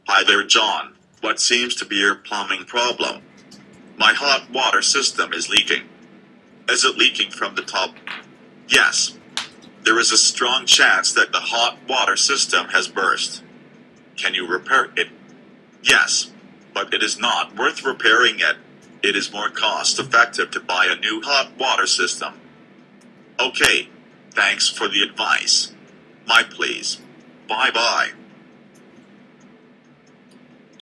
Hi there, John. What seems to be your plumbing problem? My hot water system is leaking. Is it leaking from the top? Yes. There is a strong chance that the hot water system has burst. Can you repair it? Yes. But it is not worth repairing it. It is more cost-effective to buy a new hot water system. Okay. Thanks for the advice. My please. Bye-bye.